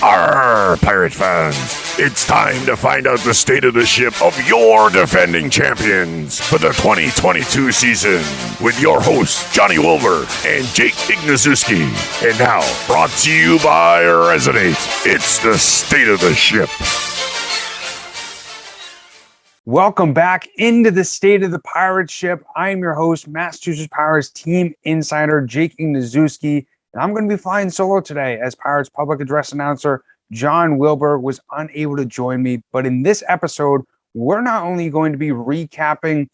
Arr, Pirate fans! It's time to find out the state of the ship of your defending champions for the 2022 season with your hosts, Johnny Wolver and Jake Ignaszewski. And now, brought to you by Resonate, it's the state of the ship. Welcome back into the state of the pirate ship. I am your host, Massachusetts Pirates Team Insider Jake Ignaszewski, and I'm going to be flying solo today as Pirates public address announcer John Wilbur was unable to join me. But in this episode, we're not only going to be recapping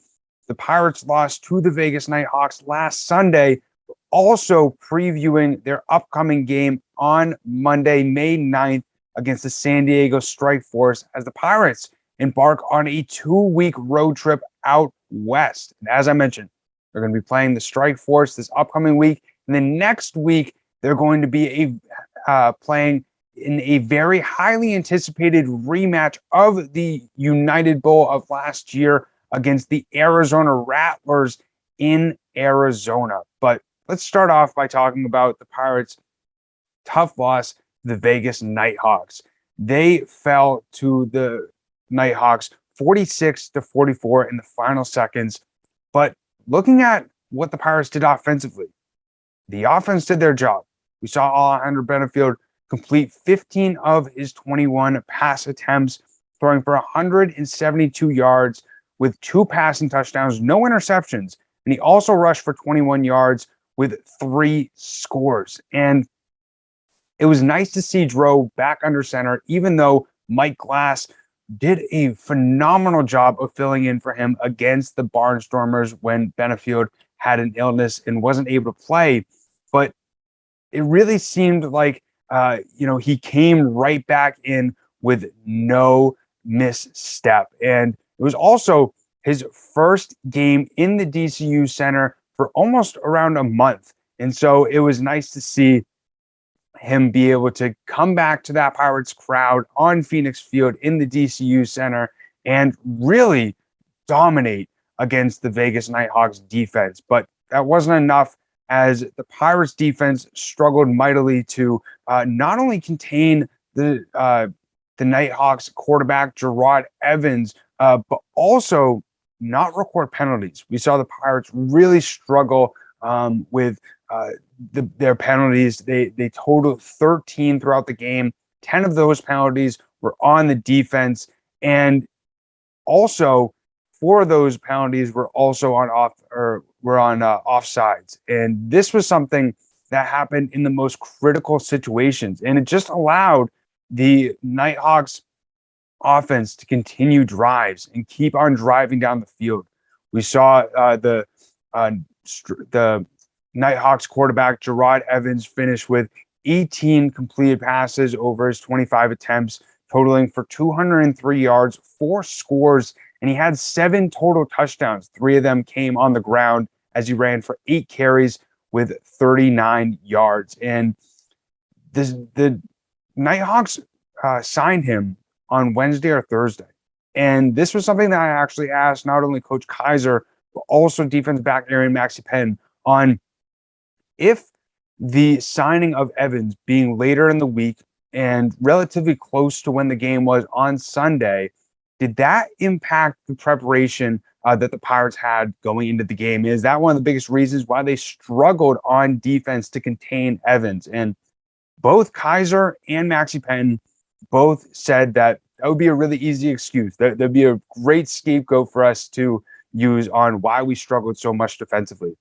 the Pirates' loss to the Vegas Nighthawks last Sunday, but also previewing their upcoming game on Monday, May 9th against the San Diego Strike Force as the Pirates embark on a 2-week road trip out west. And as I mentioned, they're going to be playing the Strike Force this upcoming week. And then next week, they're going to be playing in a very highly anticipated rematch of the United Bowl of last year against the Arizona Rattlers in Arizona. But let's start off by talking about the Pirates' tough loss to the Vegas Nighthawks. They fell to the Nighthawks 46-44 in the final seconds. But looking at what the Pirates did offensively, the offense did their job. We saw Alejandro Benefield complete 15 of his 21 pass attempts, throwing for 172 yards with 2 passing touchdowns, no interceptions. And he also rushed for 21 yards with 3 scores. And it was nice to see Dro back under center, even though Mike Glass did a phenomenal job of filling in for him against the Barnstormers when Benefield had an illness and wasn't able to play. But it really seemed like, he came right back in with no misstep. And it was also his first game in the DCU Center for almost around a month. And so it was nice to see him be able to come back to that Pirates crowd on Phoenix Field in the DCU Center and really dominate against the Vegas Nighthawks defense. But that wasn't enough, as the Pirates defense struggled mightily to not only contain the Nighthawks quarterback Gerard Evans, but also not record penalties. We saw the Pirates really struggle with their penalties. They totaled 13 throughout the game. 10 of those penalties were on the defense, and also 4 of those penalties were also on offsides. And this was something that happened in the most critical situations, and it just allowed the Nighthawks offense to continue drives and keep on driving down the field. We saw the Nighthawks quarterback Gerard Evans finish with 18 completed passes over his 25 attempts, totaling for 203 yards, 4 scores, and he had 7 total touchdowns. 3 of them came on the ground as he ran for 8 carries with 39 yards. And the Nighthawks signed him on Wednesday or Thursday. And this was something that I actually asked not only Coach Kaiser, but also defensive back Aaron Maxey Penn on if the signing of Evans being later in the week and relatively close to when the game was on Sunday, did that impact the preparation that the Pirates had going into the game? Is that one of the biggest reasons why they struggled on defense to contain Evans? And both Kaiser and Maxey Penn both said that would be a really easy excuse. There'd be a great scapegoat for us to use on why we struggled so much defensively.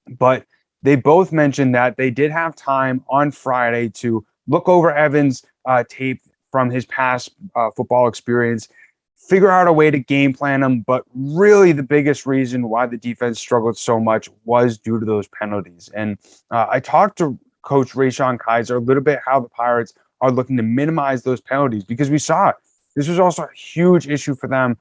But they both mentioned that they did have time on Friday to look over Evans' tape from his past football experience, figure out a way to game plan him. But really the biggest reason why the defense struggled so much was due to those penalties. And I talked to Coach Rashawn Kaiser a little bit how the Pirates are looking to minimize those penalties, because we saw this was also a huge issue for them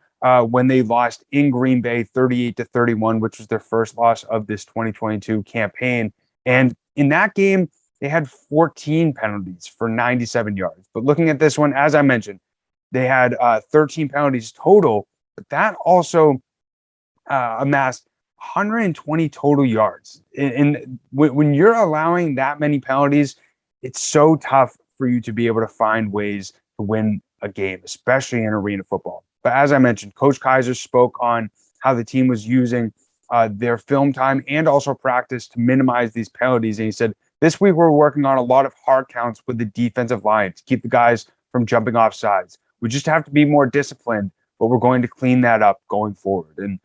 when they lost in Green Bay 38-31, which was their first loss of this 2022 campaign. And in that game, they had 14 penalties for 97 yards. But looking at this one, as I mentioned, they had 13 penalties total, but that also amassed 120 total yards. And when you're allowing that many penalties, it's so tough for you to be able to find ways to win a game, especially in arena football. But as I mentioned, Coach Kaiser spoke on how the team was using their film time and also practice to minimize these penalties. And he said, this week we're working on a lot of hard counts with the defensive line to keep the guys from jumping off sides. We just have to be more disciplined, but we're going to clean that up going forward. And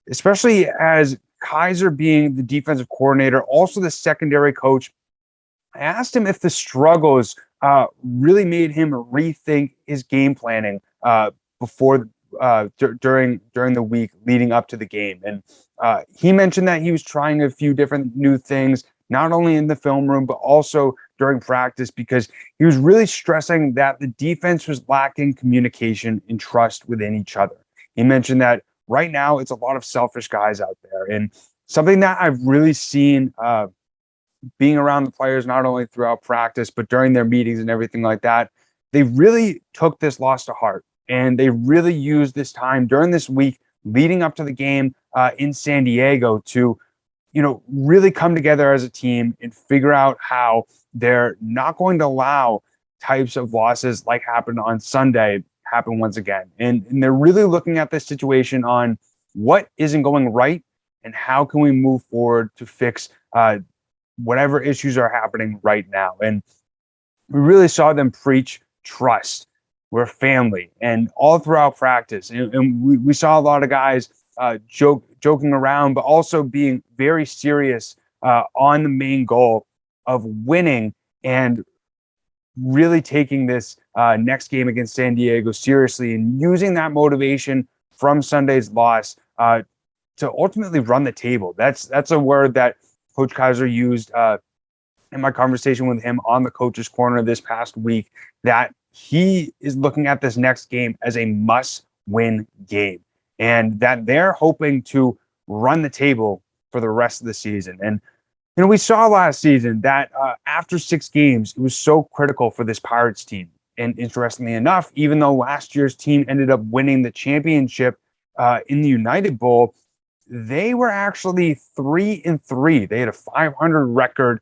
especially as Kaiser being the defensive coordinator, also the secondary coach, I asked him if the struggles really made him rethink his game planning before during the week leading up to the game. And he mentioned that he was trying a few different new things, not only in the film room, but also during practice, because he was really stressing that the defense was lacking communication and trust within each other. He mentioned that right now it's a lot of selfish guys out there. And something that I've really seen being around the players, not only throughout practice, but during their meetings and everything like that, they really took this loss to heart. And they really used this time during this week leading up to the game in San Diego to, really come together as a team and figure out how they're not going to allow types of losses like happened on Sunday happen once again. And they're really looking at this situation on what isn't going right and how can we move forward to fix whatever issues are happening right now. And we really saw them preach trust. We're a family, and all throughout practice. And we saw a lot of guys joking around, but also being very serious on the main goal of winning and really taking this next game against San Diego seriously and using that motivation from Sunday's loss to ultimately run the table. That's a word that Coach Kaiser used in my conversation with him on the Coach's Corner this past week, that he is looking at this next game as a must-win game, and that they're hoping to run the table for the rest of the season. And we saw last season that after 6 games, it was so critical for this Pirates team. And interestingly enough, even though last year's team ended up winning the championship in the United Bowl, they were actually 3-3. They had a 500 record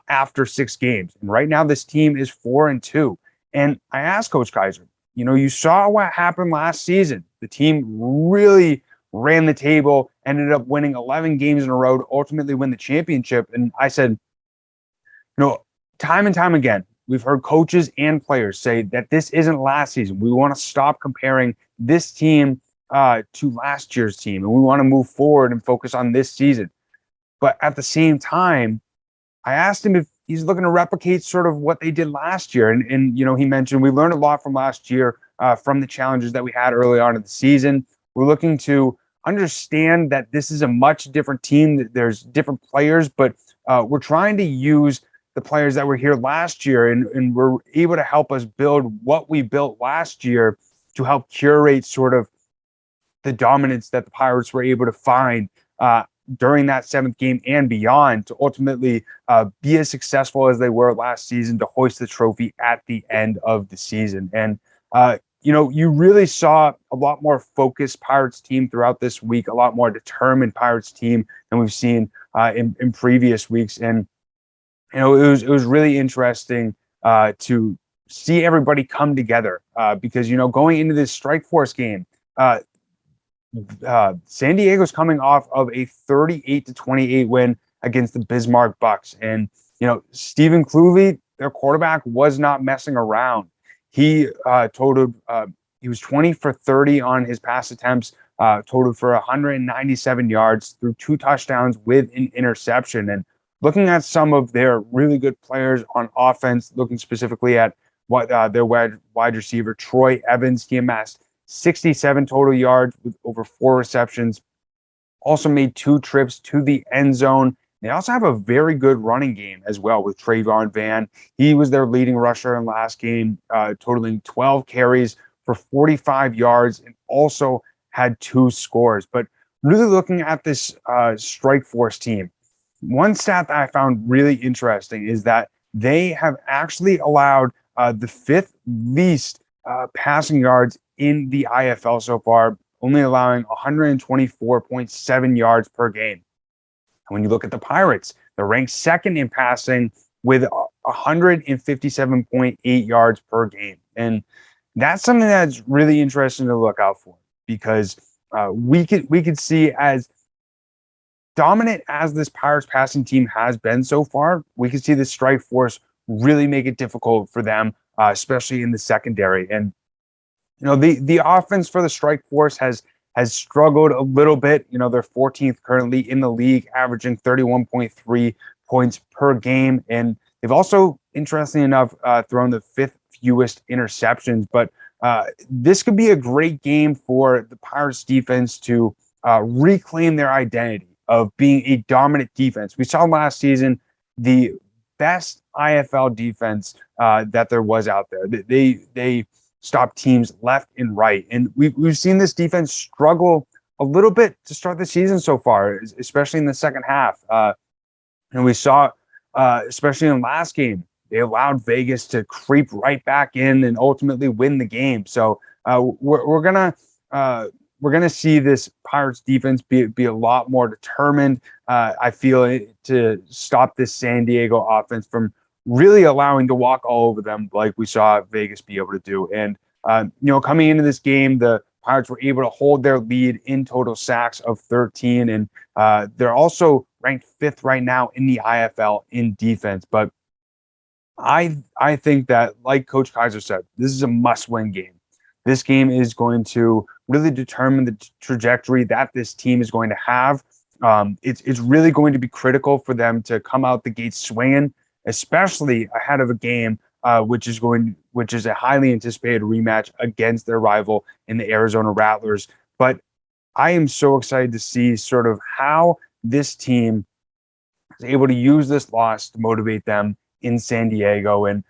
after 6 games. And right now, this team is 4-2. And I asked Coach Kaiser, you saw what happened last season. The team really ran the table, ended up winning 11 games in a row to ultimately win the championship. And I said, time and time again, we've heard coaches and players say that this isn't last season. We want to stop comparing this team to last year's team, and we want to move forward and focus on this season. But at the same time, I asked him if he's looking to replicate sort of what they did last year. And he mentioned we learned a lot from last year from the challenges that we had early on in the season. We're looking to understand that this is a much different team. There's different players, but we're trying to use the players that were here last year, and we're able to help us build what we built last year to help curate sort of the dominance that the Pirates were able to find during that 7th game and beyond to ultimately be as successful as they were last season to hoist the trophy at the end of the season. And, you really saw a lot more focused Pirates team throughout this week, a lot more determined Pirates team than we've seen in previous weeks. And, it was really interesting to see everybody come together because, going into this Strike Force game, San Diego's coming off of a 38-28 win against the Bismarck Bucks. And, Stephen Cluvey, their quarterback, was not messing around. He he was 20 for 30 on his pass attempts, totaled for 197 yards through 2 touchdowns with an interception. And looking at some of their really good players on offense, looking specifically at their wide receiver, Troy Evans, he amassed 67 total yards with over 4 receptions. Also made 2 trips to the end zone. They also have a very good running game as well with Trayvon Van. He was their leading rusher in last game, totaling 12 carries for 45 yards and also had 2 scores. But really looking at this Strike Force team, one stat that I found really interesting is that they have actually allowed the 5th least passing yards in the IFL so far, only allowing 124.7 yards per game. And when you look at the Pirates, they're ranked 2nd in passing with 157.8 yards per game. And that's something that's really interesting to look out for, because we could see, as dominant as this Pirates passing team has been so far, we could see the strike force really make it difficult for them, especially in the secondary. And the offense for the strike force has struggled a little bit. They're 14th currently in the league, averaging 31.3 points per game, and they've also, interestingly enough, thrown the 5th fewest interceptions. But this could be a great game for the Pirates defense to reclaim their identity of being a dominant defense. We saw last season the best IFL defense that there was out there. They stopped teams left and right, and we've seen this defense struggle a little bit to start the season so far, especially in the second half. And we saw, especially in last game, they allowed Vegas to creep right back in and ultimately win the game. So we're gonna see this Pirates defense be a lot more determined, I feel, to stop this San Diego offense from really allowing to walk all over them like we saw Vegas be able to do. And coming into this game, the Pirates were able to hold their lead in total sacks of 13, and they're also ranked 5th right now in the IFL in defense. But I think that, like Coach Kaiser said, this is a must-win game. This game is going to really determine the trajectory that this team is going to have. It's really going to be critical for them to come out the gate swinging, especially ahead of a game which is a highly anticipated rematch against their rival in the Arizona Rattlers. But I am so excited to see sort of how this team is able to use this loss to motivate them in San Diego. And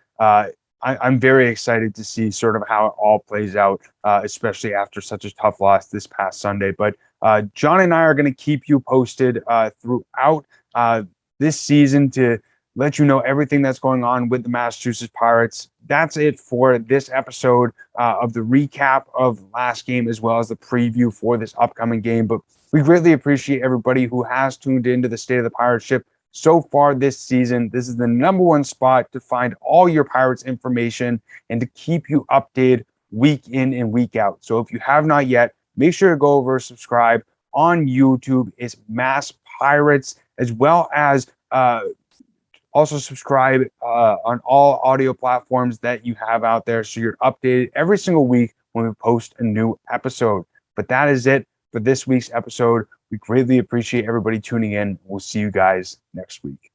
I'm very excited to see sort of how it all plays out, especially after such a tough loss this past Sunday. But John and I are going to keep you posted throughout this season to let you know everything that's going on with the Massachusetts Pirates. That's it for this episode of the recap of last game, as well as the preview for this upcoming game. But we greatly appreciate everybody who has tuned into the State of the Pirate Ship so far this season. This is the #1 spot to find all your Pirates information and to keep you updated week in and week out. So if you have not yet, make sure to go over, subscribe on YouTube. It's Mass Pirates, as well as also subscribe on all audio platforms that you have out there, so you're updated every single week when we post a new episode. But that is it for this week's episode. We greatly appreciate everybody tuning in. We'll see you guys next week.